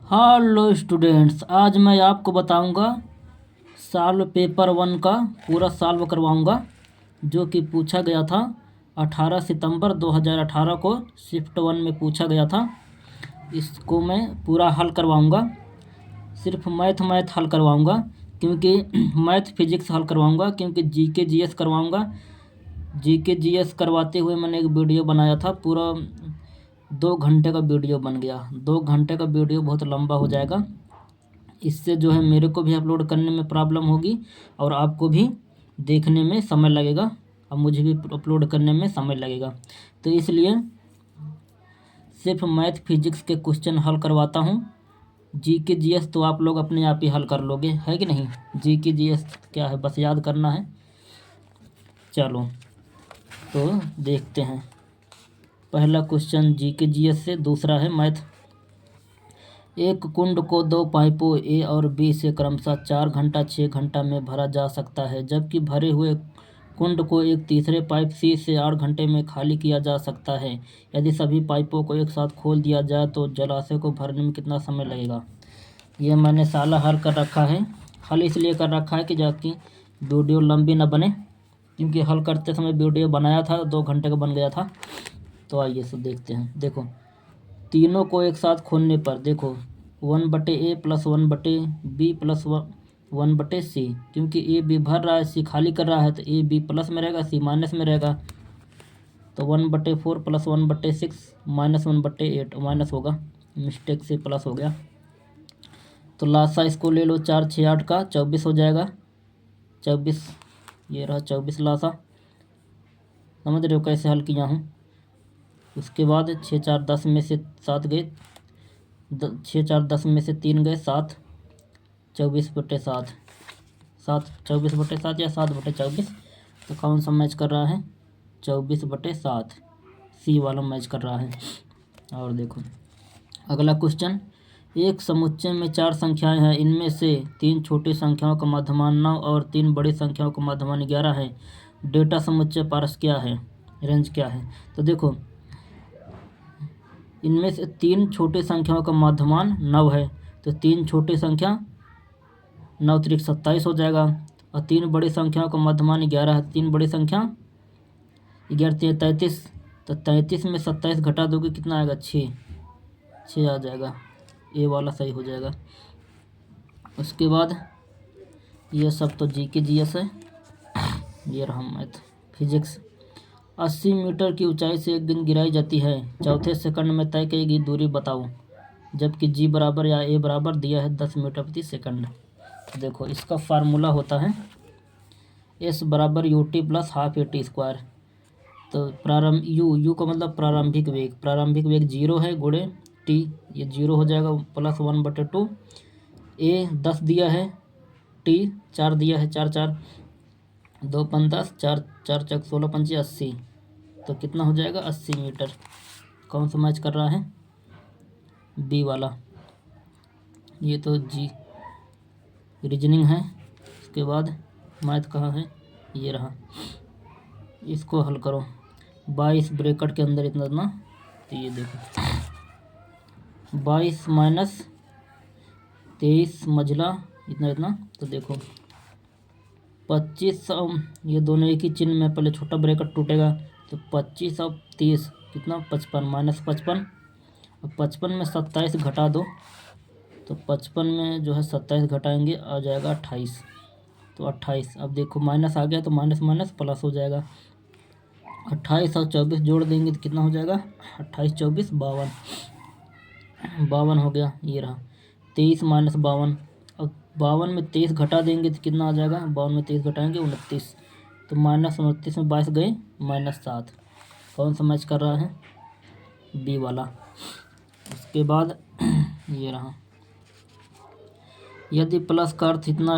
Hello students, आज मैं आपको बताऊंगा सॉल्व पेपर 1 का पूरा सॉल्व करवाऊंगा जो कि पूछा गया था 18 सितंबर 2018 को शिफ्ट 1 में पूछा गया था। इसको मैं पूरा हल करवाऊंगा। सिर्फ मैथ हल करवाऊंगा क्योंकि मैथ फिजिक्स हल करवाऊंगा क्योंकि जीके जीएस करवाऊंगा। जीके जीएस करवाते हुए मैंने एक वीडियो बनाया था, पूरा 2 घंटे का वीडियो बन गया। 2 घंटे का वीडियो बहुत लंबा हो जाएगा। इससे जो है मेरे को भी अपलोड करने में प्रॉब्लम होगी और आपको भी देखने में समय लगेगा और मुझे भी अपलोड करने में समय लगेगा। तो इसलिए सिर्फ मैथ फिजिक्स के क्वेश्चन हल करवाता हूँ। जीके जीएस तो आप लोग अपने आप ही हल कर लोगे, है कि नहीं। जीके जीएस क्या है, बस याद करना है। चलो तो देखते हैं। पहला क्वेश्चन जीके जीएस से, दूसरा है मैथ। एक कुंड को 2 पाइपों ए और बी से क्रमशः 4 घंटा 6 घंटा में भरा जा सकता है, जबकि भरे हुए कुंड को एक तीसरे पाइप सी से 8 घंटे में खाली किया जा सकता है। यदि सभी पाइपों को एक साथ खोल दिया जाए तो जलाशय को भरने में कितना समय लगेगा। ये मैंने साला हल कर रखा है। हल इसलिए कर रखा है कि जाकि वीडियो लंबी ना बने, क्योंकि हल करते समय वीडियो बनाया था 2 घंटे का बन गया था। तो आइए सब देखते हैं। देखो, तीनों को एक साथ खोलने पर देखो 1/a plus 1/b plus 1/c, क्योंकि ए बी भर रहा है, सी खाली कर रहा है, तो ए बी प्लस में रहेगा, सी माइनस में रहेगा। तो 1/4 प्लस 1/6 माइनस 1/8 माइनस होगा, मिस्टेक से प्लस हो गया। तो लासा इसको ले लो, 4 6 8 का 24 हो जाएगा। 24, ये रहा 24 लासा। समझ रहे हो कैसे हल किया हूँ। उसके बाद 6 4 10 में से 7 गए, 6 4 10 में से 3 गए 7, 24/7, 7 24/7 या 7/24। तो कौन सा मैच कर रहा है, 24/7, सी वाला मैच कर रहा है। और देखो अगला क्वेश्चन। एक समुच्चय में 4 संख्याएं हैं, इनमें से 3 छोटी संख्याओं का मध्यमान 9 और 3 बड़ी संख्याओं का मध्यमान 11 है। डेटा समुच्चय पारस क्या है, रेंज क्या है। तो देखो, इनमें से 3 छोटी संख्याओं का मध्यमान 9 है, तो 3 छोटी संख्या 9 त्रिक 27 हो जाएगा। और 3 बड़ी संख्याओं का मध्यमान 11 है, 3 बड़ी संख्या 11 33, तो 33 में 27 घटा दोगे कितना आएगा, 6 आ जाएगा। ए वाला सही हो जाएगा। उसके बाद ये सब तो जीके जीएस है। ये रहा मैथ फिजिक्स। 80 मीटर की ऊंचाई से एक गेंद गिराई जाती है, चौथे सेकंड में तय की गई दूरी बताओ, जबकि जी बराबर या ए बराबर दिया है 10 मीटर प्रति सेकंड। देखो इसका फार्मूला होता है एस बराबर U T plus half A T square. तो प्रारंभ यू का मतलब प्रारंभिक वेग, प्रारंभिक वेग 0 है, गुणे टी, ये 0 हो जाएगा, प्लस 1/2। ए 10 दिया है, टी 4 दिया है, 4 4 2 5 10, 4 4 चक 16 5 80। तो कितना हो जाएगा, 80 मीटर। कौन सा मैच कर रहा है, बी वाला। ये तो जी रीजनिंग है। उसके बाद मैथ कहाँ है, ये रहा। इसको हल करो, 22 ब्रैकेट के अंदर इतना इतना। तो ये देखो 22 माइनस 23 मझला इतना इतना। तो देखो 25, ये दोनों एक ही चिन्ह में, पहले छोटा ब्रैकेट टूटेगा, तो 25 और 30 कितना, 55 माइनस 55। अब 55 में 27 घटा दो, तो 55 में जो है 27 घटाएंगे आ जाएगा 28। तो 28, अब देखो माइनस आ गया तो माइनस माइनस प्लस हो जाएगा। 28 और 24 जोड़ देंगे तो कितना हो जाएगा, 28 24 52, 52 हो गया। ये रहा 23 माइनस 52। अब 52 में 23 घटा देंगे तो कितना आ जाएगा, 52 में 23 घटाएंगे 29। तो माइनस 29 में 22 गए, -7। कौन सा मैच कर रहा है, बी वाला। उसके बाद ये रहा, यदि प्लस का अर्थ इतना,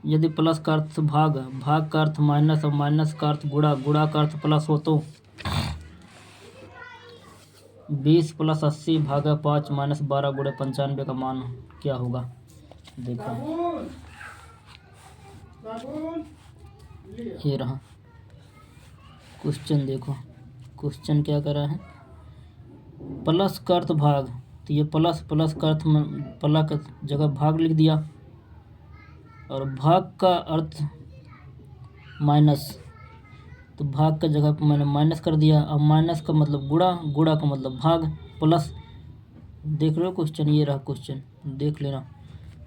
यदि प्लस का अर्थ भाग, भाग का अर्थ माइनस और माइनस का अर्थ गुणा, गुणा का अर्थ प्लस हो तो 20 प्लस 80 भागा 5 माइनस 12 गुणे 95 का मान क्या होगा। देखो ये रहा क्वेश्चन। देखो क्वेश्चन क्या कर रहा है, प्लस का अर्थ भाग, तो ये प्लस प्लस का अर्थ प्लस का जगह भाग लिख दिया, और भाग का अर्थ माइनस, तो भाग का जगह मैंने माइनस कर दिया। अब माइनस का मतलब गुणा, गुणा का मतलब भाग, प्लस। देख रहे हो क्वेश्चन, ये रहा क्वेश्चन, देख लेना।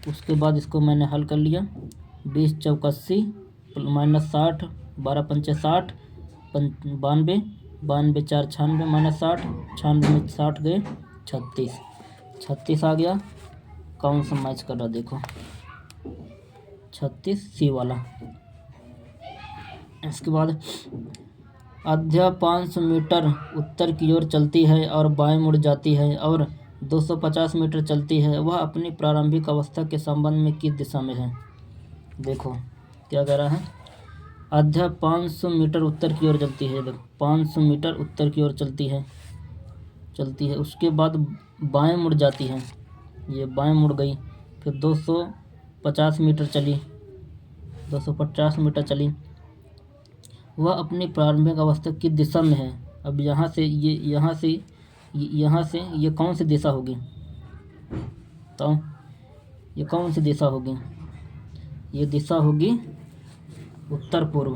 उसके बाद इसको मैंने हल कर लिया। 20 चौक 80 माइनस 60, 12 पंचे 60, 92, 92 4 96 माइनस 60, 96 में 60 गए 36, 36 आ गया। कौन सा मैच कर रहा देखो, 36 सी वाला। इसके बाद अध्या 500 मीटर उत्तर की ओर चलती है और बाएं मुड़ जाती है और 250 मीटर चलती है, वह अपनी प्रारंभिक अवस्था के संबंध में किस दिशा में है। देखो क्या कह रहा है, अध्या 500 मीटर उत्तर की ओर चलती है। देखो 500 मीटर उत्तर की ओर चलती है, उसके बाद बाएं मुड़ जाती है, ये बाएं मुड़ गई। फिर 250 मीटर चली, 250 मीटर चली, वह अपनी प्रारंभिक अवस्था की दिशा में है। अब यहाँ से ये कौन सी दिशा होगी, तो ये कौन सी दिशा होगी, ये दिशा होगी उत्तर पूर्व।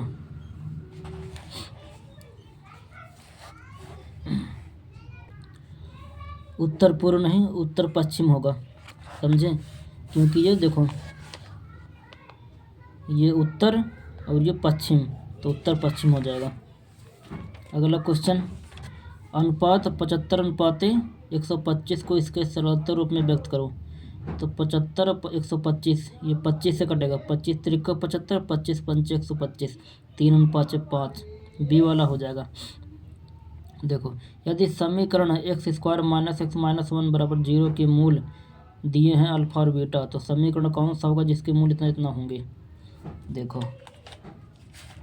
उत्तर पूर्व नहीं, उत्तर पश्चिम होगा, समझे, क्योंकि ये देखो ये उत्तर और ये पश्चिम, तो उत्तर पश्चिम हो जाएगा। अगला क्वेश्चन, अनुपात 75:125 को इसके सरलतम रूप में व्यक्त करो। तो 75:125, ये 25 से कटेगा, 25 त्रिका 75, 25 पंचे 125, 3:5, बी वाला हो जाएगा। देखो यदि समीकरण x² माइनस x माइनस 1 बराबर 0 के मूल दिए हैं अल्फा और बीटा, तो समीकरण कौन सा होगा जिसके मूल इतना इतना होंगे। देखो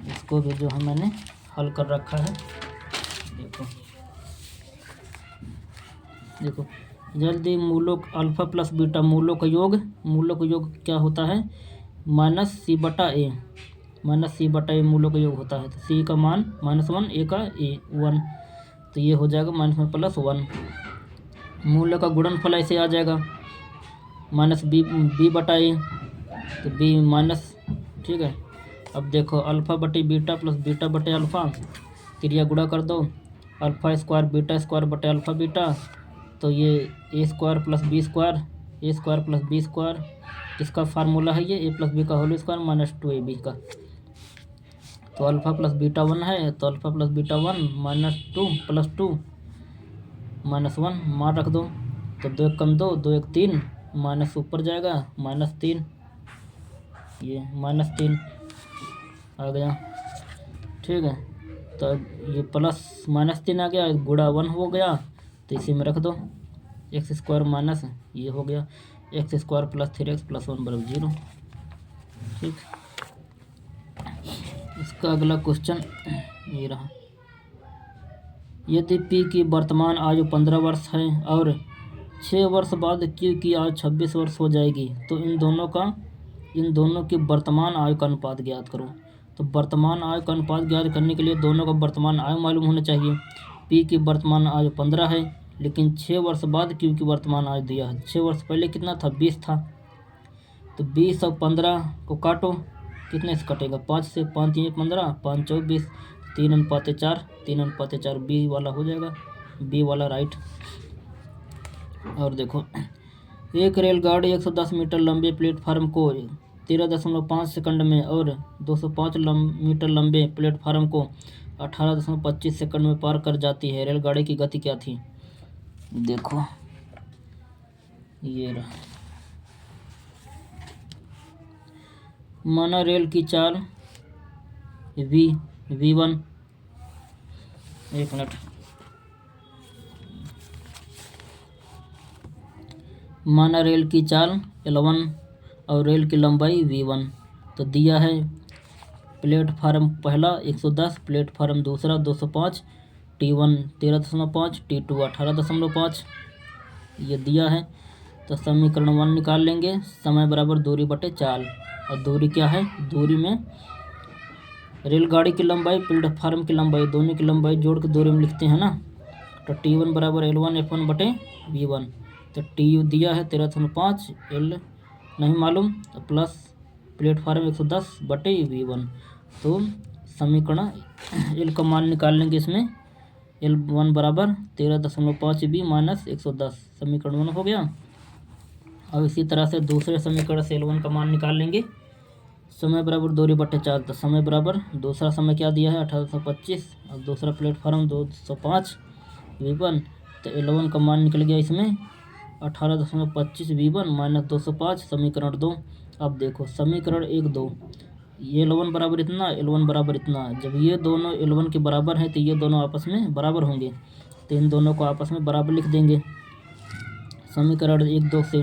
इसको भी जो है मैंने हल कर रखा है। देखो जल्दी, मूलों अल्फा प्लस बीटा मूलों का योग क्या होता है, माइनस सी बटा ए मूलों का योग होता है। तो सी का मान -1, ए का ए 1, तो ये हो जाएगा माइनस में प्लस 1। मूल्य का गुणनफल ऐसे आ जाएगा, माइनस बी बटा ए, तो बी माइनस, ठीक है। अब देखो अल्फ़ा बटे बीटा प्लस बीटा बटे अल्फ़ा, क्रिया गुणा कर दो, अल्फ़ा स्क्वायर बीटा स्क्वायर बटे अल्फ़ा बीटा, तो ये ए स्क्वायर प्लस बी स्क्वायर, किसका फार्मूला है ये, ए प्लस बी का होल स्क्वायर माइनस 2ab का। तो अल्फ़ा प्लस बीटा 1 है, तो अल्फ़ा प्लस बीटा 1 -2 प्लस 2 -1 मान रख दो, तो 2 1 कम 2, 2 1 3, माइनस ऊपर जाएगा -3, ये -3 आ गया, ठीक है। तो ये प्लस -3 आ गया, गुणा 1 हो गया, तो इसी में रख दो, x² माइनस ये हो गया x² प्लस 3x प्लस 1 बराबर 0, ठीक। इसका अगला क्वेश्चन ये रहा, यदि P की वर्तमान आयु 15 वर्ष है और 6 वर्ष बाद Q की आयु 26 वर्ष हो जाएगी, तो इन दोनों की वर्तमान आयु का अनुपात ज्ञात करो। तो वर्तमान आयु का अनुपात ज्ञात करने के लिए दोनों का वर्तमान आयु मालूम होना चाहिए। P की वर्तमान आयु 15 है, लेकिन 6 वर्ष बाद Q की वर्तमान आयु दिया है। 6 वर्ष पहले कितना था, 20 था, तो 20 और 15 को काटो, कितने से कटेगा, 5 से, 5 3 15, 5 4 20, 3:4 बी वाला हो जाएगा, बी वाला राइट। और देखो एक रेलगाड़ी 110 मीटर लंबे प्लेटफार्म को 13.5 सेकंड में और 205 मीटर लंबे प्लेटफार्म को 18.25 सेकंड में पार कर जाती है। रेलगाड़ी की गति क्या थी। देखो ये रहा, माना रेल की चाल v1, एक मिनट, माना रेल की चाल L1 और रेल की लंबाई v1, तो दिया है प्लेटफार्म पहला 110, प्लेटफार्म दूसरा 205, T1 13.5, T2 18.5, ये दिया है। तो समीकरण 1 निकाल लेंगे, समय बराबर दूरी बटे चाल, और दूरी क्या है, दूरी में रेलगाड़ी की लंबाई प्लेटफार्म की लंबाई दोनों की लंबाई जोड़ के दूरी में लिखते हैं ना, तो T1 बराबर L1 F1 बटे V1, तो TU दिया है 13.5, L नहीं मालूम, तो प्लस प्लेटफार्म 110/V1। तो समीकरण L का मान निकाल लेंगे इसमें, L1 बराबर 13.5V माइनस 110, समीकरण 1 हो गया। अब इसी तरह से दूसरे समीकरण से L1 का मान निकाल लेंगे। समय बराबर 2/4, तो समय बराबर दूसरा समय क्या दिया है 1825 और दूसरा प्लेटफार्म 205V1, तो L1 का मान निकल गया इसमें 18.25V1 माइनस 205, समीकरण 2। अब देखो समीकरण 1, 2, ये L1 बराबर इतना, L1 बराबर इतना। जब ये दोनों L1 के बराबर हैं तो ये दोनों आपस में बराबर होंगे, तो इन दोनों को आपस में बराबर लिख देंगे समीकरण 1, 2 से।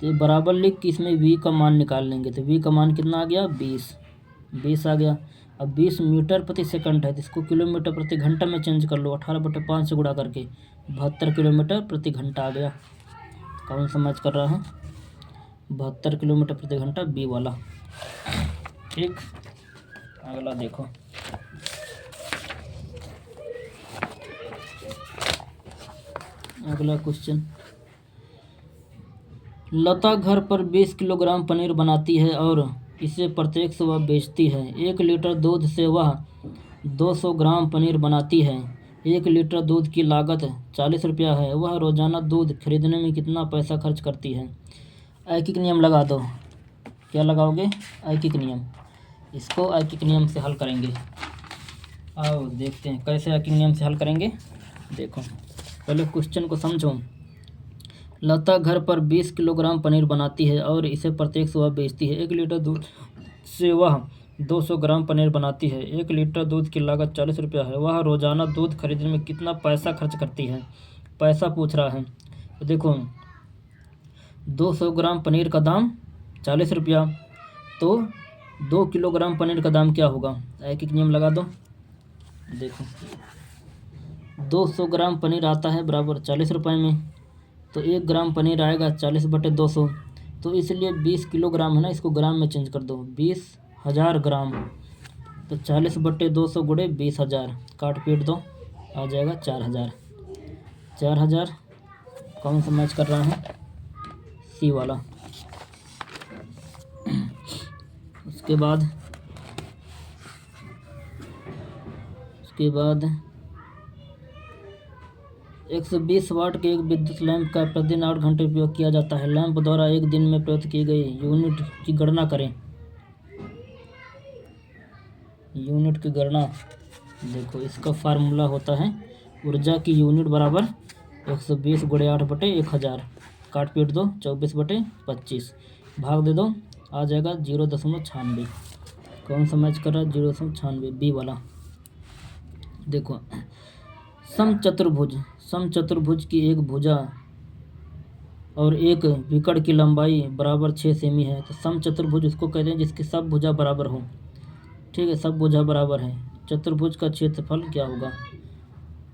तो बराबर लिख के इसमें V का मान निकाल लेंगे, तो V का मान कितना आ गया 20 आ गया। अब 20 मीटर प्रति सेकंड है, तो इसको किलोमीटर प्रति घंटा में चेंज कर लो, 18/5 से गुणा करके 72 किलोमीटर प्रति घंटा आ गया। कौन सा मैच कर रहा है, 72 किलोमीटर प्रति घंटा, बी वाला। ठीक, अगला देखो, अगला क्वेश्चन। लता घर पर 20 किलोग्राम पनीर बनाती है और इसे प्रत्येक सुबह बेचती है। 1 लीटर दूध से वह 200 ग्राम पनीर बनाती है। 1 लीटर दूध की लागत 40 रुपया है। वह रोज़ाना दूध खरीदने में कितना पैसा खर्च करती है। ऐकिक नियम लगा दो। क्या लगाओगे, ऐकिक नियम। इसको ऐकिक नियम से हल करेंगे। आओ देखते हैं कैसे ऐकिक नियम से हल करेंगे। देखो पहले क्वेश्चन को समझो। लता घर पर 20 किलोग्राम पनीर बनाती है और इसे प्रत्येक सुबह बेचती है। 1 लीटर दूध से वह 200 ग्राम पनीर बनाती है। 1 लीटर दूध की लागत 40 रुपया है। वह रोज़ाना दूध खरीदने में कितना पैसा खर्च करती है। पैसा पूछ रहा है, तो देखो 200 ग्राम पनीर का दाम 40 रुपया, तो 2 किलोग्राम पनीर का दाम क्या होगा। एक नियम लगा दो। देखो 200 ग्राम पनीर आता है बराबर 40 रुपये में, तो 1 ग्राम पनीर आएगा 40/200, तो इसलिए 20 किलोग्राम है ना, इसको ग्राम में चेंज कर दो, 20,000 ग्राम। तो 40/200 गुणे 20,000, काट पीट दो, आ जाएगा 4,000। 4,000 कौन सा मैच कर रहा है, सी वाला। उसके बाद 120 वाट के एक विद्युत लैंप का प्रतिदिन 8 घंटे उपयोग किया जाता है। लैंप द्वारा एक दिन में प्रयुक्त की गई यूनिट की गणना करें। यूनिट की गणना देखो, इसका फार्मूला होता है ऊर्जा की यूनिट बराबर 120 गुणे 8/1000, काट पीट दो 24/25, भाग दे दो, आ जाएगा 0.96। कौन सा मैच कर रहा है, 0.96, बी वाला। देखो समचतुर्भुज की एक भुजा और एक विकर्ण की लंबाई बराबर 6 सेमी है। तो समचतुर्भुज उसको कहते हैं जिसकी सब भुजा बराबर हो। ठीक है, सब भुजा बराबर है। चतुर्भुज का क्षेत्रफल क्या होगा,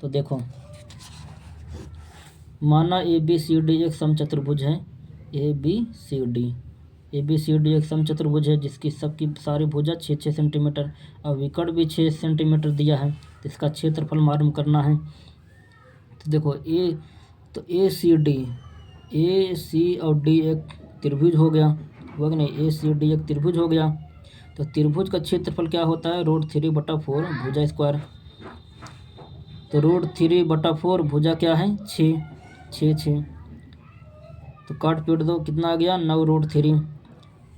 तो देखो माना ABCD एक समचतुर्भुज है। ABCD एक समचतुर्भुज है जिसकी सबकी सारी भुजा 6-6 सेंटीमीटर और विकर्ण भी 6 सेंटीमीटर दिया है। तो इसका क्षेत्रफल मालूम करना है। तो देखो AC और D एक त्रिभुज हो गया, वो नहीं, ACD एक त्रिभुज हो गया। तो त्रिभुज का क्षेत्रफल क्या होता है, √3/4 भुजा स्क्वायर। तो √3/4 भुजा क्या है, 6। तो काट पीट दो, कितना आ गया 9√3।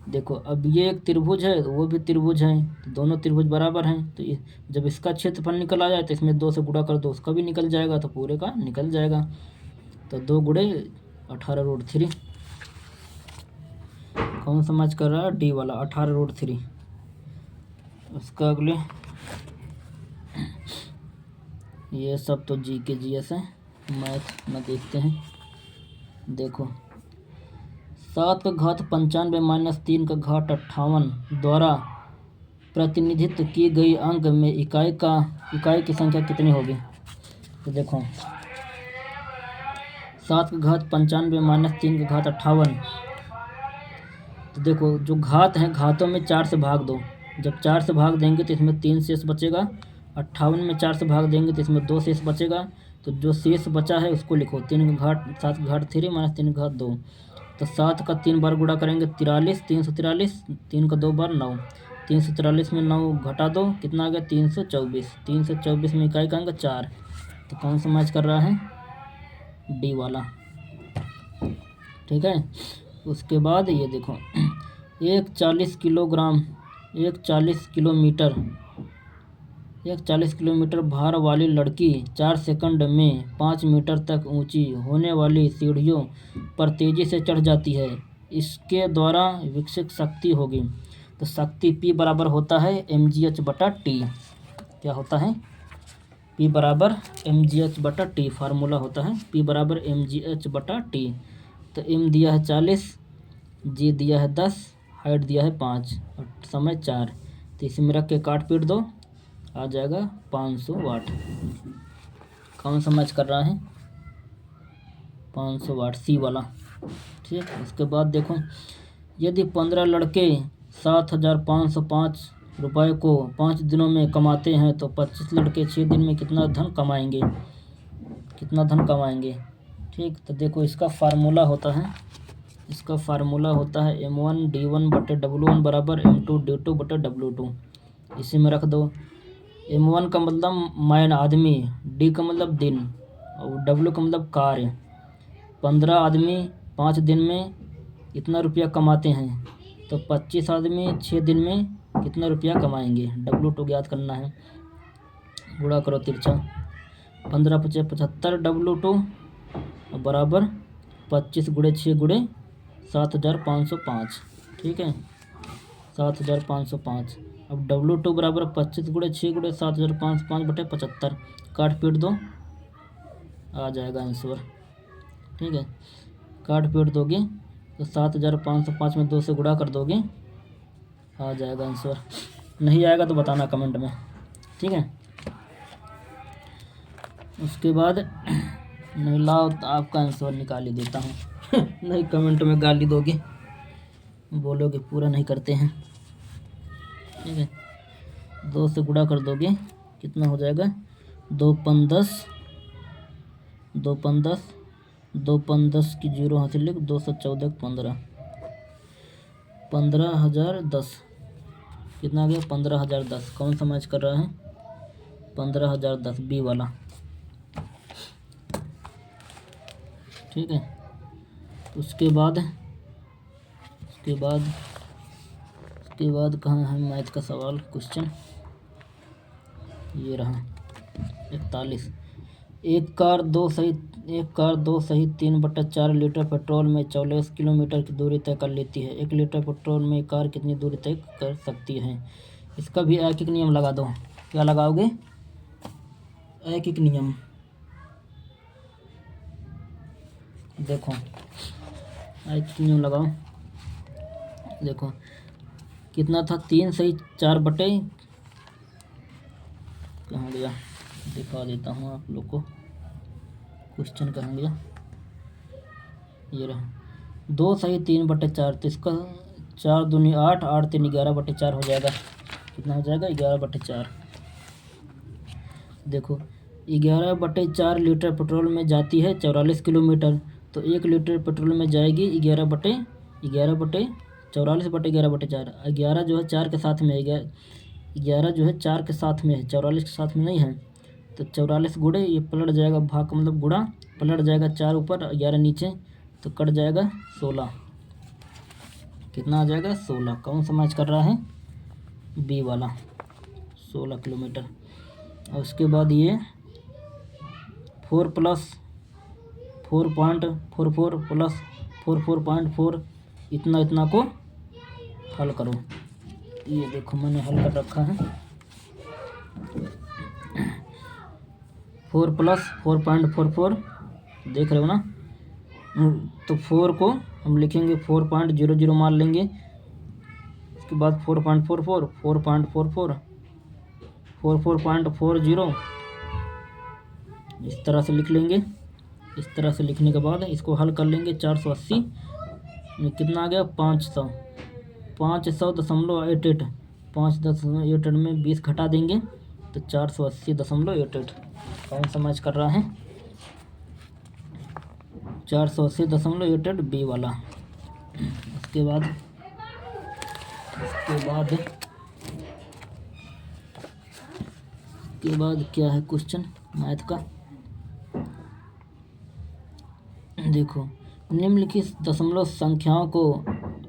देखो अब ये एक त्रिभुज है, वो भी त्रिभुज है, तो दोनों त्रिभुज बराबर हैं। तो जब इसका क्षेत्रफल निकल आ जाए तो इसमें 2 से गुणा कर दो, उसका भी निकल जाएगा, तो पूरे का निकल जाएगा। तो 2 गुणे 18√3। कौन सा मैच कर रहा है, डी वाला, 18√3। उसका अगले, ये सब तो GK GS है, मैथ में देखते हैं। देखो 7 का घात 95 माइनस 3 का घात 58 द्वारा प्रतिनिधित्व की गई अंक में इकाई की संख्या कितनी होगी। तो देखो 7 का घात 95 माइनस 3 का घात 58। तो देखो जो घात है, घातों में 4 से भाग दो। जब 4 से भाग देंगे तो इसमें 3 शेष बचेगा। 58 में 4 से भाग देंगे तो इसमें 2 शेष बचेगा। तो जो शेष बचा है उसको लिखो। 3 का घात 7 का घात 3 माइनस 3 का घात 2। तो 7 का 3 बार गुणा करेंगे 43, 343, 3 का 2 बार 9। 343 में 9 घटा दो, कितना आ गया 324। 324 में इकाई कहेंगे 4। तो कौन सा मैच कर रहा है? डी वाला। ठीक है। उसके बाद ये देखो, एक 40 किलोग्राम, एक 40 किलोमीटर भार वाली लड़की 4 सेकंड में 5 मीटर तक ऊंची होने वाली सीढ़ियों पर तेजी से चढ़ जाती है। इसके द्वारा विकसित शक्ति होगी। तो शक्ति P बराबर होता है mgh/t। क्या होता है? P बराबर mgh/t फार्मूला होता है। P बराबर mgh/t। तो m दिया है 40, g दिया है 10, हाइट दिया है 5 और समय 4। तो इसी में रख के काट पीट दो, आ जाएगा 500 वाट। कौन सा मैच कर रहा है? 500 वाट, सी वाला। ठीक। उसके बाद देखो, यदि 15 लड़के 7,505 रुपये को 5 दिनों में कमाते हैं तो 25 लड़के 6 दिन में कितना धन कमाएंगे? ठीक। तो देखो, इसका फार्मूला होता है M1D1/W1 बराबर M2D2/W2। इसी में रख दो। M1 का मतलब मैन आदमी, D का मतलब दिन और W का मतलब कार्य। 15 आदमी 5 दिन में कितना रुपया कमाते हैं? तो 25 आदमी 6 दिन में कितना रुपया कमाएंगे? W2 ज्ञात करना है। गुणा करो तिरछा। 15 × 5 = 75 W2 बराबर 25 × 6 × 7,505। ठीक है, 7,505। अब W2 बराबर 25 × 6 × 7,505/75। काट पीट दो, आ जाएगा आंसर। ठीक है, काट पीट दोगे तो 7,505 में 2 से गुणा कर दोगे, आ जाएगा आंसर। नहीं आएगा तो बताना कमेंट में। ठीक है। उसके बाद नहीं लाओ तो आपका आंसर निकाल ही देता हूँ। नहीं, कमेंट में गाली दोगे, बोलोगे पूरा नहीं करते हैं। ठीक है, 2 से गुणा कर दोगे, कितना हो जाएगा? 2 × 5 = 10, 2 × 5 = 10, 2 × 10 की 0 हाथ लिख, 2 × 14 = 15, 15,010। कितना आ गया? 15,010। कौन सा मैच कर रहा है? 15,010, बी वाला। ठीक है। उसके बाद कहाँ है मैथ का सवाल, क्वेश्चन? ये रहा 41। एक कार 2 सहित 3/4 लीटर पेट्रोल में 44 किलोमीटर की दूरी तय कर लेती है। 1 लीटर पेट्रोल में कार कितनी दूरी तय कर सकती है? इसका भी एक नियम लगा दो। क्या लगाओगे? एक नियम। देखो, एक नियम लगाओ। देखो कितना था? 3 सही 4 बटे, कहाँ गया? दिखा देता हूँ आप लोग को। क्वेश्चन कहाँ गया? ये रहा। 2 सही 3/4। तो इसका 4 दूनी 8, 8 3 11/4 हो जाएगा। कितना हो जाएगा? 11/4। देखो, 11/4 लीटर पेट्रोल में जाती है 44 किलोमीटर। तो 1 लीटर पेट्रोल में जाएगी 11/44/11/4। 11 जो है 4 के साथ में है, 11 जो है 4 के साथ में है, 44 के साथ में नहीं है। तो 44 गुणे, ये पलट जाएगा, भाग का मतलब गुणा, पलट जाएगा 4 ऊपर 11 नीचे, तो कट जाएगा 16। कितना आ जाएगा? 16। कौन सा मैच कर रहा है? बी वाला, 16 किलोमीटर। और उसके बाद ये 4 + 4.44 + 44.4 इतना को हल करो। ये देखो मैंने हल कर रखा है। 4 + 4.44 देख रहे हो ना? तो 4 को हम लिखेंगे 4.00 मान लेंगे। उसके बाद 4.44, 4.44, 44.40 इस तरह से लिख लेंगे। इस तरह से लिखने के बाद इसको हल कर लेंगे। 480 में कितना आ गया? 500। 500.88, 5.88 में 20 घटा देंगे तो 480.88। कौन सा मैच कर रहा है? 480.88 बी वाला। उसके बाद क्या है क्वेश्चन मैथ का, देखो निम्नलिखित दशमलव संख्याओं को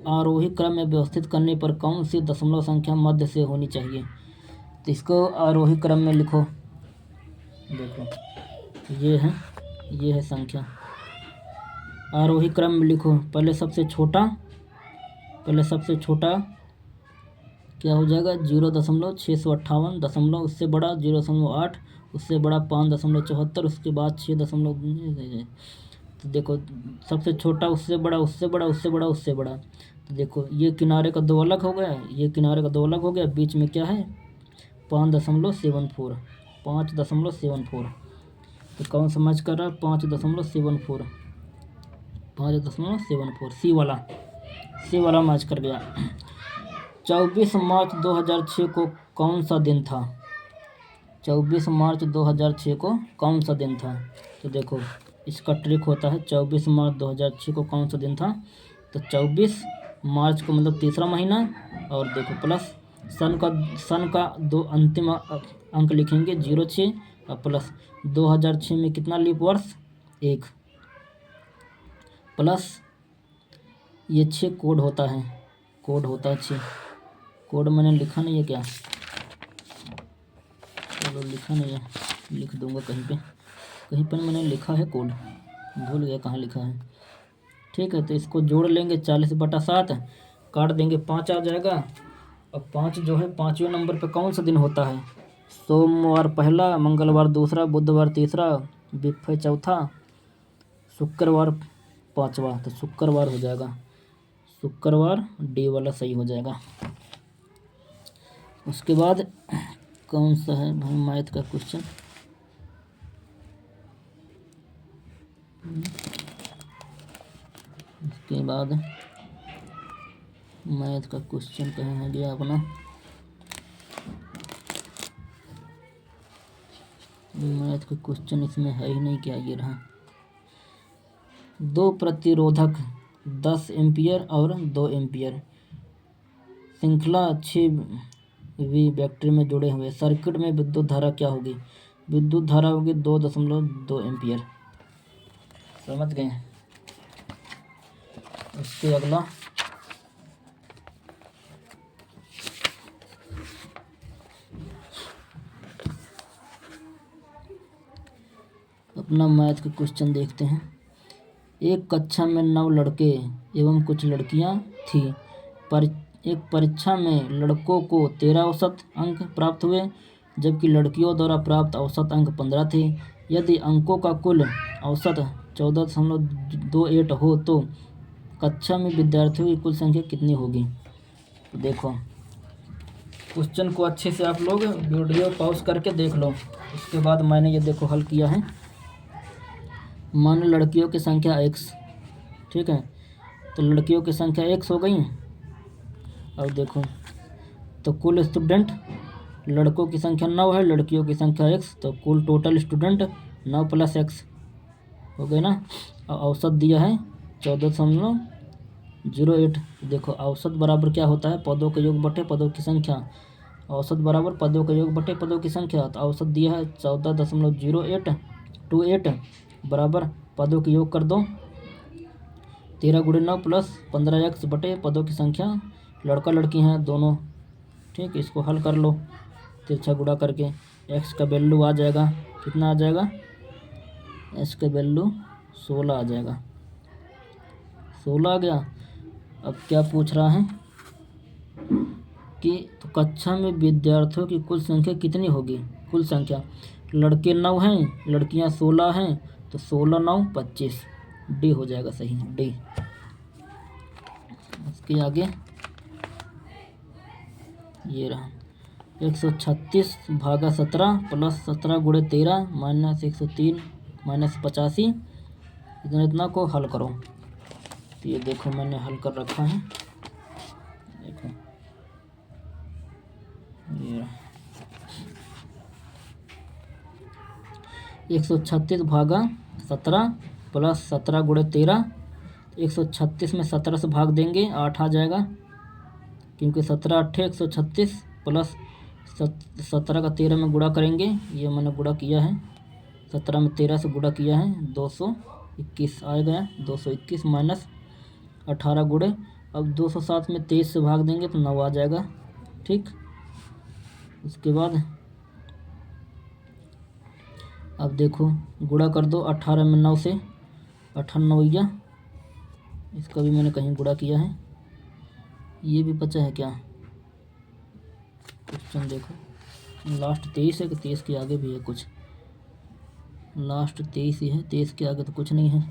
आरोही क्रम में व्यवस्थित करने पर कौन सी दशमलव संख्या मध्य से होनी चाहिए। तो इसको आरोही क्रम में लिखो। देखो ये है संख्या, आरोही क्रम में लिखो। पहले सबसे छोटा क्या हो जाएगा 0.658 दशमलव, उससे बड़ा 0.8, उससे बड़ा 5.74, उसके बाद 6. तो देखो सबसे छोटा उससे बड़ा उससे बड़ा उससे बड़ा उससे बड़ा। तो देखो ये किनारे का 2 अलग हो गया, ये किनारे का 2 अलग हो गया, बीच में क्या है 5.74। तो कौन समझ कर रहा है 5.74 सी वाला मैच कर गया। 24 मार्च 2006 को कौन सा दिन था। 24 मार्च 2006 को कौन सा दिन था। तो देखो इसका ट्रिक होता है 24 मार्च 2006 को कौन सा दिन था। तो 24 मार्च को मतलब तीसरा महीना, और देखो प्लस सन का 2 अंतिम अंक लिखेंगे 06, और प्लस 2006 में कितना लीप वर्ष 1, प्लस ये 6 कोड होता है 6। कोड मैंने लिखा नहीं है क्या, चलो लिखा नहीं है, लिख दूंगा कहीं पे मैंने लिखा है कोड, भूल गया कहाँ लिखा है। ठीक है, तो इसको जोड़ लेंगे 40/7, काट देंगे 5 आ जाएगा। अब 5 जो है 5वें नंबर पे कौन सा दिन होता है। सोमवार पहला, मंगलवार दूसरा, बुधवार तीसरा, बिफे चौथा, शुक्रवार 5वां। तो शुक्रवार हो जाएगा, शुक्रवार डी वाला सही हो जाएगा। उसके बाद कौन सा है भाई मैथ का क्वेश्चन, उसके बाद मैथ का क्वेश्चन कहाँ है गया अपना, मैथ का क्वेश्चन इसमें है ही नहीं, क्या ये रहा। 2 प्रतिरोधक 10 एम्पियर और 2 एम्पियर श्रृंखला 6V बैटरी में जुड़े हुए सर्किट में विद्युत धारा क्या होगी। विद्युत धारा होगी 2.2 एम्पियर। समझ गए। उसके अगला अपना मैथ का क्वेश्चन देखते हैं। एक कक्षा में 9 लड़के एवं कुछ लड़कियां थी। एक परीक्षा में लड़कों को 13 औसत अंक प्राप्त हुए, जबकि लड़कियों द्वारा प्राप्त औसत अंक 15 थे। यदि अंकों का कुल औसत 14.28 हो तो कक्षा में विद्यार्थियों की कुल संख्या कितनी होगी। तो देखो क्वेश्चन को अच्छे से आप लोग वीडियो पॉज करके देख लो। उसके बाद मैंने ये देखो हल किया है। मान लड़कियों की संख्या x, ठीक है, तो लड़कियों की संख्या x हो गई। अब देखो तो कुल स्टूडेंट लड़कों की संख्या 9 है, लड़कियों की संख्या x, तो कुल टोटल स्टूडेंट 9 + x हो गए ना। और औसत दिया है 14.08। देखो औसत बराबर क्या होता है पदों के योग बटे पदों की संख्या। औसत बराबर पदों के योग बटे पदों की संख्या। तो औसत दिया है 14.0828 बराबर पदों के योग कर दो 13 × 9 + 15x बटे पदों की संख्या। लड़का लड़की हैं दोनों, ठीक, इसको हल कर लो तिरछा गुणा करके। x का वैल्यू आ जाएगा, कितना आ जाएगा, x का वैल्यू 16 आ जाएगा। 16 आ गया। अब क्या पूछ रहा है कि तो कक्षा में विद्यार्थियों की कुल संख्या कितनी होगी। कुल संख्या लड़के 9 हैं, लड़कियां 16 हैं, तो 16 × 9 = 25, डी हो जाएगा सही, डी। उसके आगे ये रहा 136 / 17 + 17 × 13 - 103 - 85, इतना को हल करो। तो ये देखो मैंने हल कर रखा है, देखो ये 136 / 17 प्लस 17 गुणे 13, 136 में 17 से भाग देंगे 8 आ जाएगा, क्योंकि 17 अट्ठे 136 प्लस 17 का 13 में गुणा करेंगे, ये मैंने गुणा किया है, 17 में 13 से गुणा किया है, 221 आ गया। 221 माइनस 18 गुणे, अब 207 में 23 से भाग देंगे तो 9 आ जाएगा। ठीक, उसके बाद अब देखो गुणा कर दो 18 में 9 से, 98, इसका भी मैंने कहीं गुणा किया है, ये भी बचा है क्या क्वेश्चन देखो, लास्ट 23 है कि 23 के आगे भी है कुछ, लास्ट 23 ही है, 23 के आगे तो कुछ नहीं है,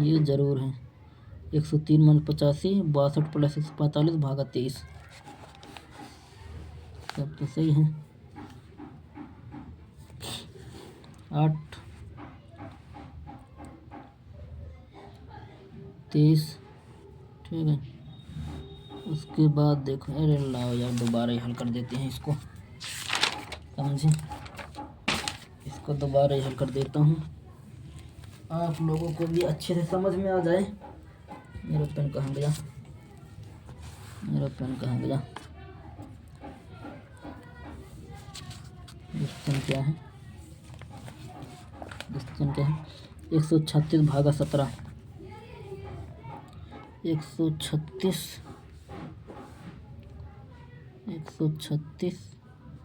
ये ज़रूर है। 103 मन 85, 62 प्लस 145 भागा 23, सब तो सही है। 8 23, ठीक है। उसके बाद देखो, अरे लाओ यार दोबारा ही हल कर देते हैं इसको, समझे, इसको दोबारा ही हल कर देता हूँ, आप लोगों को भी अच्छे से समझ में आ जाए। मेरा पेन कहाँ गया, मेरा पेन कहाँ गया, क्वेश्चन क्या है, क्वेश्चन क्या है, 136 भागा 17, 136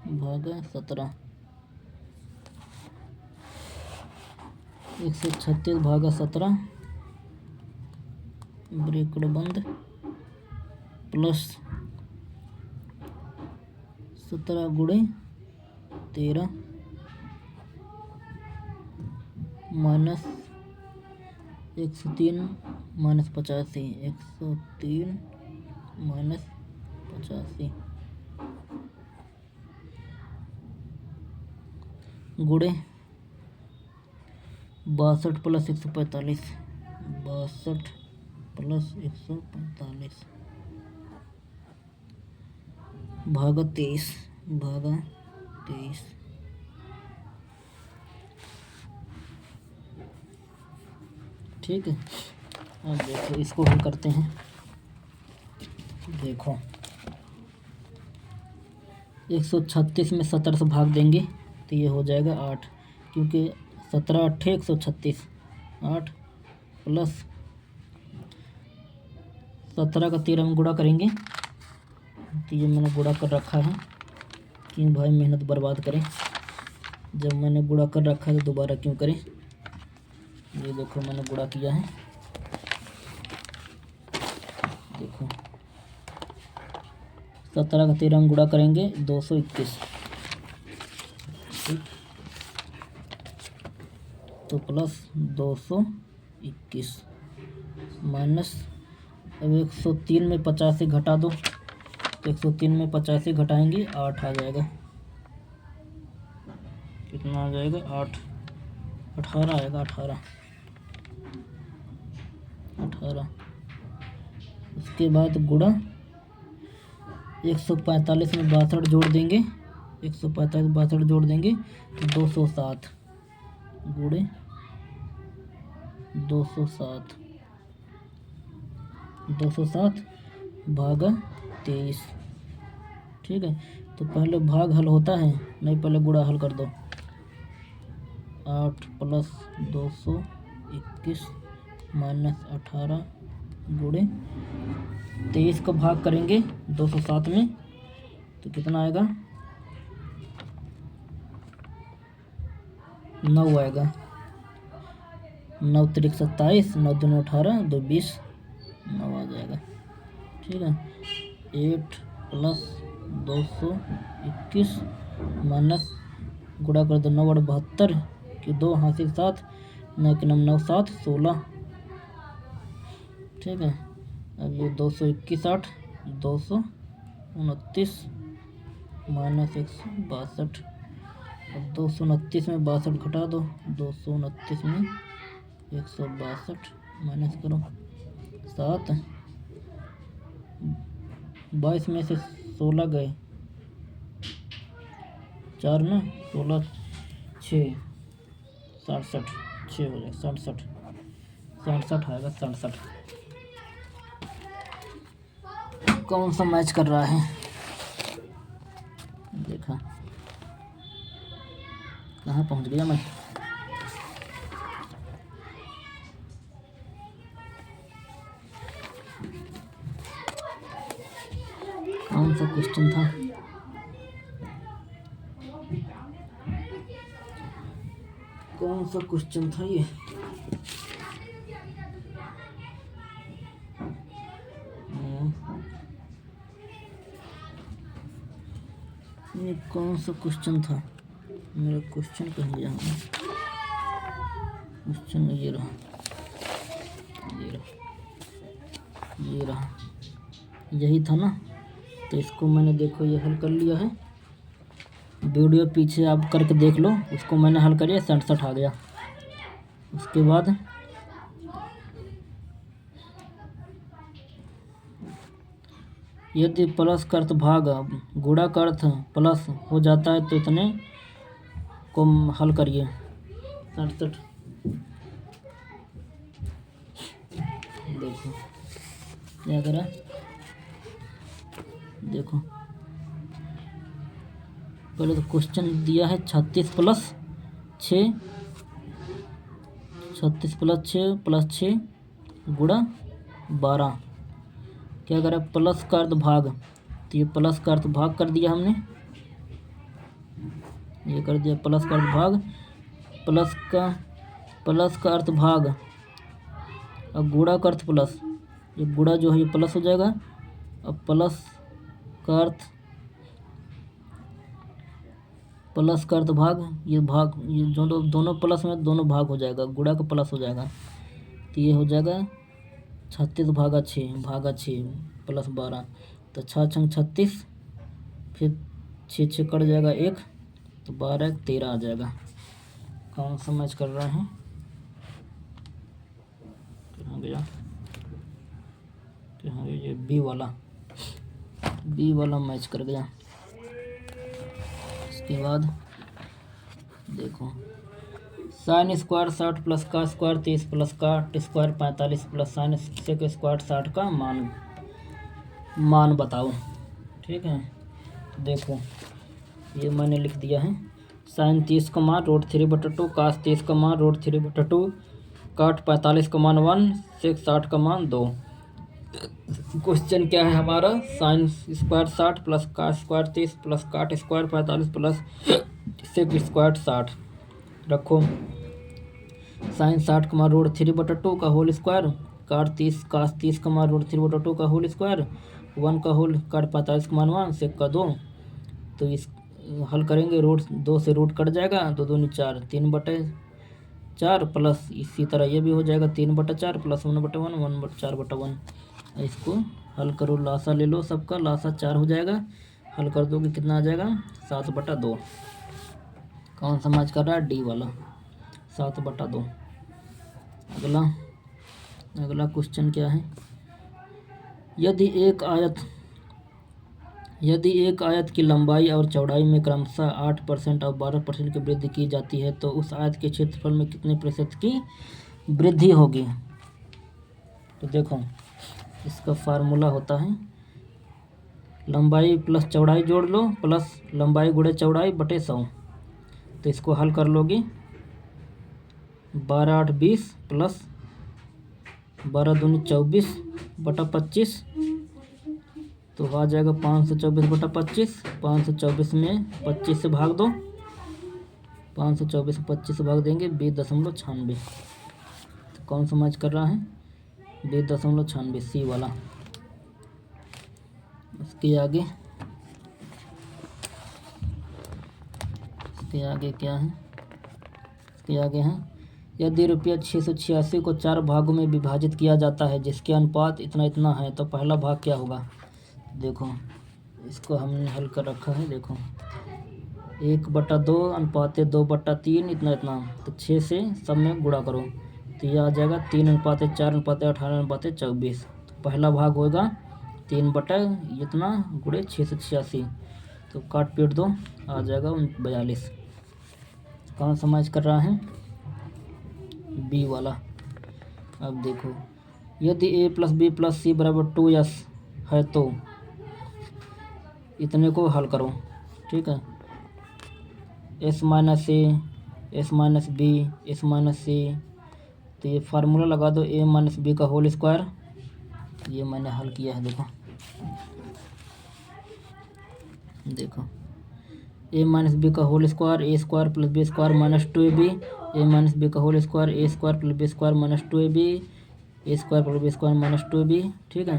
भागा 17, 136 भागा 17 ब्रैकेट बंद, प्लस 17 गुणे 13 माइनस 103 माइनस 85, 103 माइनस 85 गुणे 62 प्लस 145, 62 प्लस 145 भागा 23, भागा 23, ठीक है। अब देखो इसको हम करते हैं, देखो 136 में 17 से भाग देंगे तो ये हो जाएगा 8, क्योंकि 17 अट्ठे 136, 8 प्लस 17 का 13 में गुणा करेंगे, तो ये मैंने गुणा कर रखा है, क्यों भाई मेहनत बर्बाद करें, जब मैंने गुणा कर रखा है तो दोबारा क्यों करें। ये देखो मैंने गुणा किया है, देखो 17 का 13 में गुणा करेंगे 221, तो प्लस 221 माइनस, अब 103 में 85 घटा दो, तो 103 में 85 घटाएंगे 8 आ जाएगा, कितना आ जाएगा 8, 18 आएगा, 18। उसके बाद गुणा 145 में 62 जोड़ देंगे, 145 62 जोड़ देंगे तो 207 गुणे 207 भागा 23, ठीक है। तो पहले भाग हल होता है, नहीं पहले गुणा हल कर दो, 8 प्लस 221 माइनस 18 गुणे 23 का भाग करेंगे 207 में तो कितना आएगा, 9 आएगा, 9 तिरिक 27, 9 दूनी 18, 2 20, 9 आ जाएगा, ठीक है। 8 प्लस 221 माइनस गुणा कर दो 9 और 72 कि 2 हासिल 7, 9 के 9 7 16, ठीक है। अब ये 221 8, 229 माइनस 162, अब 229 में 62 घटा दो, 229 में 162 माइनस करो 7, 22 में से 16 गए 4 ना, 16 6 67, 6 हो जाएगा 67, 67 आएगा 67। कौन सा मैच कर रहा है देखा, कहाँ पहुँच गया मैं। कौन सा क्वेश्चन था, कौन सा क्वेश्चन था ये। ये कौन सा क्वेश्चन था, मेरा क्वेश्चन कहीं गया। क्वेश्चन ये रहा, ये रहा, ये रहा, यही था ना। तो इसको मैंने देखो ये हल कर लिया है। वीडियो पीछे आप करके देख लो, उसको मैंने हल करिए 67 आ गया। उसके बाद यदि प्लस का अर्थ भाग गुणा का अर्थ प्लस हो जाता है तो इतने को हल करिए। 67 देखो क्या करा, देखो पहले तो क्वेश्चन दिया है 36 प्लस 6, 36 प्लस 6 गुणा 12। क्या करा, प्लस का अर्थ भाग, तो ये प्लस का अर्थ भाग कर दिया हमने, ये कर दिया प्लस का अर्थ भाग, प्लस का अर्थ भाग और गुणा का अर्थ प्लस, ये गुणा जो है ये प्लस हो जाएगा। अब प्लस का अर्थ भाग, ये भाग, ये दोनों प्लस में दोनों भाग हो जाएगा, गुणा का प्लस हो जाएगा। तो ये हो जाएगा 36 भागा 6 प्लस 12, तो 6 छंग 36, फिर 6 कट जाएगा 1, तो 12 13 आ जाएगा। कौन सा मैच कर रहा है, कहाँ गया, कहाँ गया, ये बी वाला मैच कर गया। इसके बाद देखो साइन स्क्वायर 60 प्लस का स्क्वायर 30 प्लस का square 45 plus sine sec square 60 का मान बताओ। ठीक है, देखो ये मैंने लिख दिया है। साइन 30 का मान √3/2, कास 30 का मान √3/2, काट 45 का मान 1, सेक 60 का मान 2। क्वेश्चन क्या है हमारा, साइन स्क्वायर 60 प्लस का square 30 plus cot square 45 plus sec square 60। रखो साइन 60 का मान √3/2 का होल स्क्वायर, काट 30 कास 30 का मान √3/2 का होल स्क्वायर, 1 का होल, काट 45 का मान 1, सेक का 2। तो इस हल करेंगे, √2 से रूट कट जाएगा, 2 दूनी 4, 3/4 प्लस इसी तरह ये भी हो जाएगा 3/4 प्लस 1/1, 1/4/1। इसको हल करो, लासा ले लो सबका, लासा 4 हो जाएगा, हल कर दोगे कितना आ जाएगा 7/2। कौन सा मैच कर रहा है, डी वाला 7/2। अगला क्वेश्चन क्या है, यदि एक आयत की लंबाई और चौड़ाई में क्रमशः 8% और 12% की वृद्धि की जाती है तो उस आयत के क्षेत्रफल में कितने प्रतिशत की वृद्धि होगी। तो देखो इसका फार्मूला होता है लंबाई प्लस चौड़ाई जोड़ लो, प्लस लंबाई गुणे चौड़ाई बटे 100। तो इसको हल कर लोगे, 12 8 20 प्लस 12 दूनी 24/25, तो आ जाएगा 524/25। 524 में 25 से भाग दो, 524 में 25 से भाग देंगे 20.96। तो कौन सा मैच कर रहा है, 20.96 सी वाला। उसके आगे क्या है, इसके आगे है, यदि ₹686 को 4 भागों में विभाजित किया जाता है जिसके अनुपात इतना इतना है तो पहला भाग क्या होगा। देखो इसको हमने हल कर रखा है, देखो 1/2 अनुपात 2/3 इतना इतना, तो 6 से सब में गुणा करो, तो यह आ जाएगा 3:4:18:24। तो पहला भाग होगा 3 इतना गुणे 686, तो काट पीट दो, आ जाएगा 42। कौन सा मैच कर रहा है, बी वाला। अब देखो, यदि ए प्लस बी प्लस सी बराबर 2s है तो इतने को हल करो। ठीक है, s minus a, s minus b, s minus c. तो ये फार्मूला लगा दो, ए माइनस बी का होल स्क्वायर। ये मैंने हल किया है, देखो देखो, ए माइनस बी का whole square, a square plus b square minus 2ab, a minus b का whole square, a square plus b square minus 2ab, a square plus b square minus 2ab। ठीक है,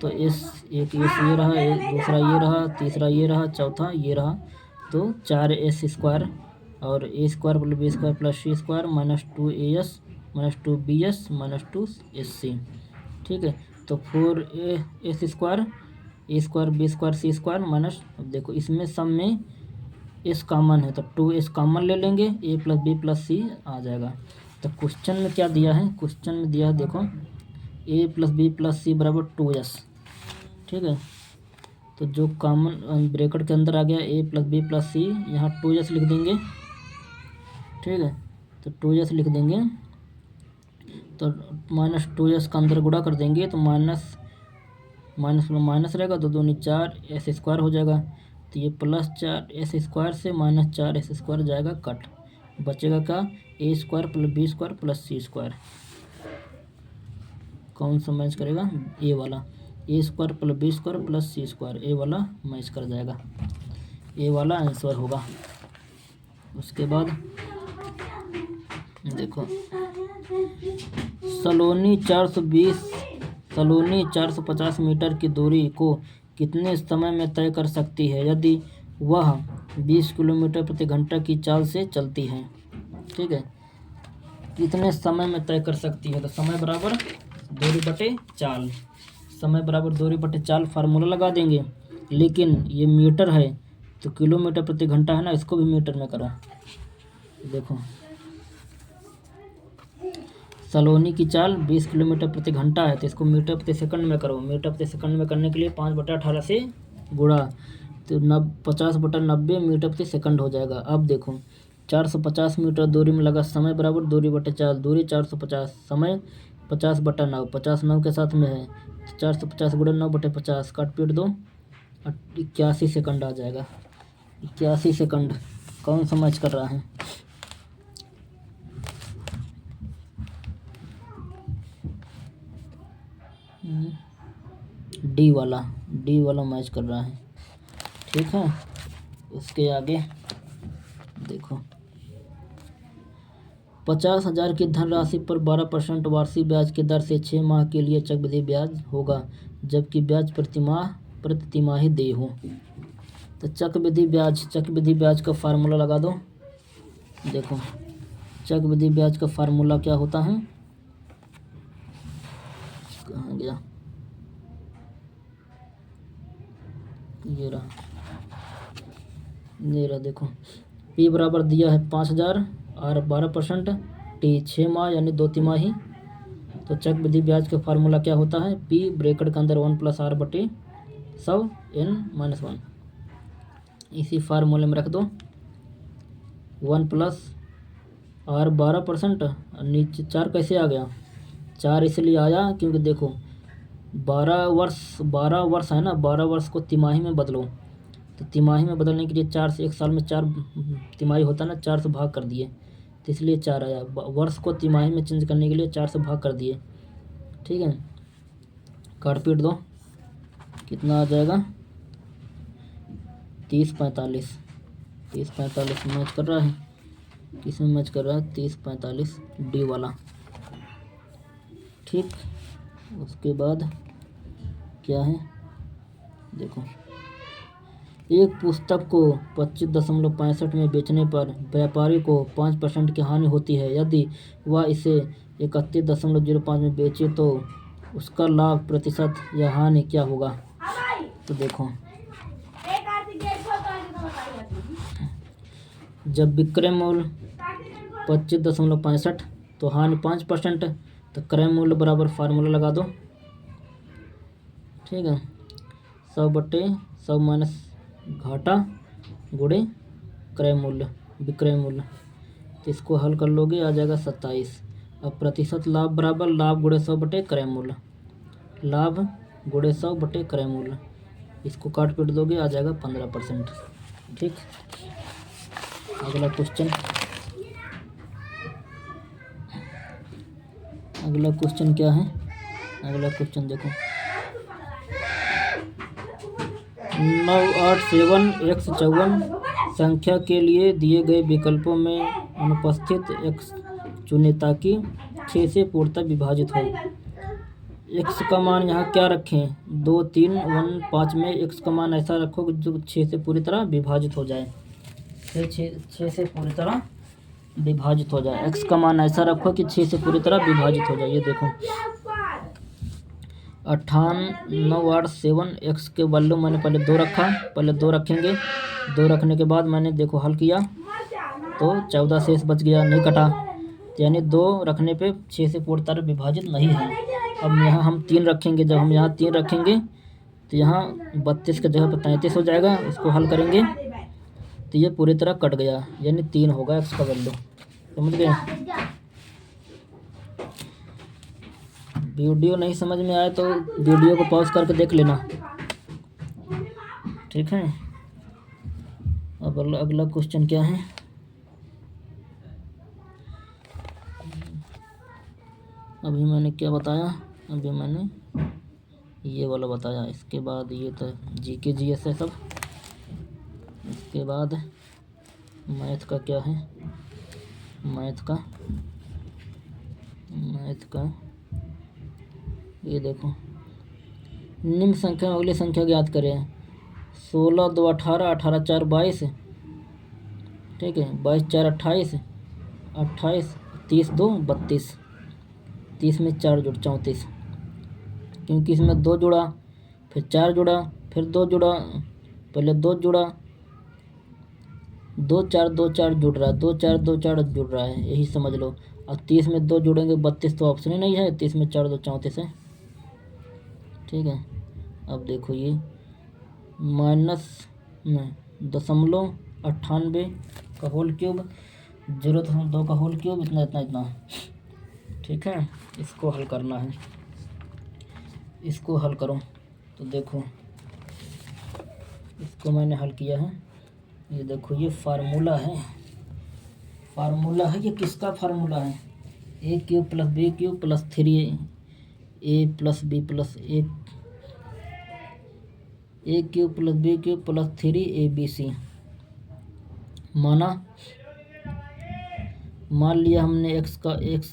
तो इस एक ये रहा, एक दूसरा ये रहा, तीसरा ये रहा, चौथा ये रहा। तो 4s स्क्वायर और a square plus b square plus c square minus 2as minus 2bs minus 2sc। ठीक है, तो 4s square, a square b square c square minus, अब देखो इसमें सब में एस कॉमन है तो 2s कॉमन ले लेंगे, ए प्लस बी प्लस सी आ जाएगा। तो क्वेश्चन में क्या दिया है, क्वेश्चन में दिया है देखो, ए प्लस बी प्लस सी बराबर 2s। ठीक है, तो जो कॉमन ब्रैकेट के अंदर आ गया ए प्लस बी प्लस सी, यहाँ 2s लिख देंगे। ठीक है, तो 2s लिख देंगे, तो माइनस 2s का अंदर गुणा कर देंगे तो माइनस माइनस माइनस रहेगा, तो 2 4 एस स्क्वायर हो जाएगा। तो ये प्लस 4s स्क्वायर से माइनस 4s स्क्वायर जाएगा कट, बचेगा क्या, a square plus b square plus c square. कौन सा मैच करेगा, ए वाला, a square plus b square plus c square, a वाला मैच कर जाएगा, ए वाला आंसर होगा। उसके बाद देखो, सलोनी 450 मीटर की दूरी को कितने समय में तय कर सकती है यदि वह 20 किलोमीटर प्रति घंटा की चाल से चलती है। ठीक है, कितने समय में तय कर सकती है, तो समय बराबर दूरी बटे चाल, समय बराबर दूरी बटे चाल फार्मूला लगा देंगे। लेकिन ये मीटर है तो किलोमीटर प्रति घंटा है ना, इसको भी मीटर में करो। देखो, सलोनी की चाल 20 किलोमीटर प्रति घंटा है तो इसको मीटर प्रति सेकंड में करो। मीटर प्रति सेकंड में करने के लिए 5/18 से गुणा, तो 50/90 मीटर प्रति सेकंड हो जाएगा। अब देखो, 450 मीटर दूरी में लगा समय बराबर दूरी बटे चाल, दूरी 450, समय 50/9, 50 9 के साथ में है, तो 450 गुणा 9/50, काट पीट दो, 81 सेकंड आ जाएगा। 81 सेकंड कौन सा मैच कर रहा है, डी वाला मैच कर रहा है। ठीक है, उसके आगे देखो, 50,000 की धनराशि पर 12% वार्षिक ब्याज की दर से 6 माह के लिए चक्रवृद्धि ब्याज होगा, जबकि ब्याज प्रति तिमाही देय हो। तो चक्रवृद्धि ब्याज का फार्मूला लगा दो। देखो, चक्रवृद्धि ब्याज का फार्मूला क्या होता है, कहाँ गया, ये रहा, देखो, पी बराबर दिया है 5,000 और 12%, टी 6 माह यानी 2 तिमाही। तो चक्रवृद्धि ब्याज का फार्मूला क्या होता है, पी ब्रैकेट के अंदर 1 + r/100 n-1। इसी फार्मूले में रख दो, 1 + r 12%, नीचे 4 कैसे आ गया, 4 इसलिए आया क्योंकि देखो 12 वर्ष है ना, 12 वर्ष को तिमाही में बदलो। तो तिमाही में बदलने के लिए 4 से, एक साल में 4 तिमाही होता है ना, 4 से भाग कर दिए तो इसलिए 4 आया। वर्ष को तिमाही में चेंज करने के लिए 4 से भाग कर दिए। ठीक है, काट पीट दो, कितना आ जाएगा, 30-45 मैच कर रहा है, किस में मैच कर रहा है, 30-45 डी वाला। ठीक, उसके बाद क्या है, देखो, एक पुस्तक को 25.65 में बेचने पर व्यापारी को 5% की हानि होती है। यदि वह इसे 31.05 में बेचे तो उसका लाभ प्रतिशत या हानि क्या होगा। तो देखो, जब विक्रय मूल्य 25.65 तो हानि 5%, तो क्रय मूल्य बराबर फार्मूला लगा दो। ठीक है, 100/100 माइनस घाटा गुणे विक्रय मूल्य। तो इसको हल कर लोगे, आ जाएगा 27। अब प्रतिशत लाभ बराबर लाभ गुणे 100 बटे क्रय मूल्य, लाभ गुणे 100 बटे क्रय मूल्य, इसको काट पीट दोगे आ जाएगा 15%। ठीक, अगला क्वेश्चन क्या है? अगला क्वेश्चन देखो, 987x54 संख्या के लिए दिए गए विकल्पों में अनुपस्थित x चुनें ताकि 6 से पूर्णतः विभाजित हो। x का मान यहाँ क्या रखें? 2, 3, 1, 5 में x का मान ऐसा रखो कि जो 6 से पूरी तरह विभाजित हो जाए। 6 से पूरी तरह विभाजित हो जाए। x का मान ऐसा रखो कि 6 से पूरी तरह विभाजित हो जाए। ये देखो 987 x के वैल्यू मैंने पहले 2 रखा, पहले 2 रखेंगे। 2 रखने के बाद मैंने देखो हल किया तो 14 शेष बच गया, नहीं कटा, यानी 2 रखने पे 6 से पूरी तरह विभाजित नहीं है। अब यहाँ हम 3 रखेंगे, जब हम यहाँ 3 रखेंगे तो यहाँ 32 के जगह पर 33 हो जाएगा। इसको हल करेंगे तो ये पूरी तरह कट गया, यानी 3 होगा x का वैल्यू। समझ गए? वीडियो नहीं समझ में आए तो वीडियो को पॉज करके देख लेना। ठीक है, अब अगला क्वेश्चन क्या है? अभी मैंने क्या बताया? अभी मैंने ये वाला बताया, इसके बाद ये तो जीके जीएस है सब। इसके बाद मैथ का क्या है? मैथ का ये देखो, निम्न संख्या में अगली संख्या ज्ञात करें। 16 2 18, 18 4 22, ठीक है, 22 4 28, 28 30 2 32, 30 में 4 जुड़ 34, क्योंकि इसमें 2 जुड़ा, फिर 4 जुड़ा, फिर 2 जुड़ा, पहले 2 जुड़ा, 2 4 2 4 जुड़ रहा है, 2 4 2 4 जुड़ रहा है, यही समझ लो। और 30 में 2 जुड़ेंगे, 32 तो ऑप्शन ही नहीं है, 30 में 4 2 34 है। ठीक है, अब देखो ये -98 का होल क्यूब, 0.2 का होल क्यूब, इतना। ठीक है, इसको हल करना है। इसको हल करो तो देखो, इसको मैंने हल किया है। ये देखो ये फार्मूला है, ये किसका फार्मूला है? a cube plus b cube plus 3a plus b plus a cube plus b cube plus 3abc। मान लिया हमने x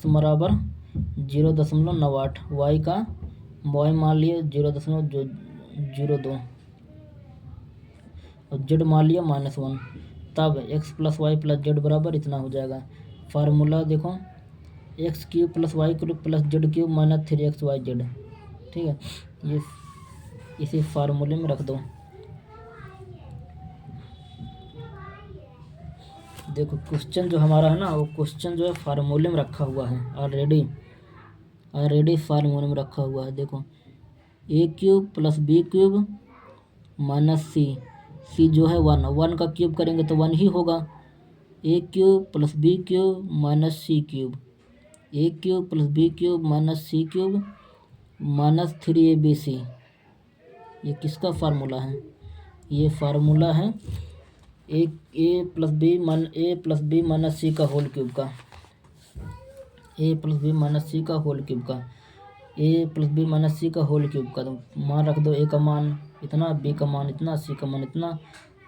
बराबर 0.98, y मान लिया 0.02 और z मान लिया -1, तब x plus y plus z बराबर इतना हो जाएगा। फार्मूला देखो, x cube plus y cube plus z cube minus 3xyz। ठीक है, ये इसी फार्मूले में रख दो। देखो क्वेश्चन जो हमारा है ना, वो क्वेश्चन जो है फार्मूले में रखा हुआ है, ऑलरेडी फार्मूले में रखा हुआ है। देखो a cube plus b cube minus c जो है 1 का क्यूब करेंगे तो 1 ही होगा। a cube plus b cube minus c cube, a cube plus b cube minus c cube minus 3abc। ये किसका फार्मूला है? ये फार्मूला है a plus b minus c का होल क्यूब का, a plus b minus c का whole cube का, a plus b minus c का होल क्यूब का। तो मान रख दो, a का मान इतना, b का मान इतना, c का मान इतना,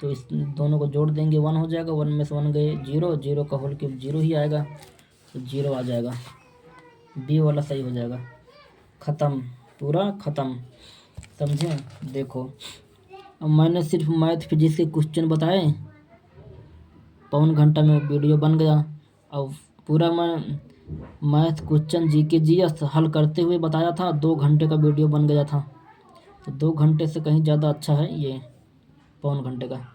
तो इस दोनों को जोड़ देंगे 1 हो जाएगा। 1 में से 1 गए 0, 0 का होल क्यूब 0 ही आएगा, तो 0 आ जाएगा, b वाला सही हो जाएगा। ख़त्म, पूरा ख़त्म, समझे? देखो अब मैंने सिर्फ मैथ फिजिक्स के क्वेश्चन बताए, 1.25 घंटा में वीडियो बन गया। अब पूरा मैं मैथ क्वेश्चन जीके जीएस हल करते हुए बताया था, 2 घंटे का वीडियो बन गया था। तो 2 घंटे से कहीं ज़्यादा अच्छा है ये 1.25 घंटे का।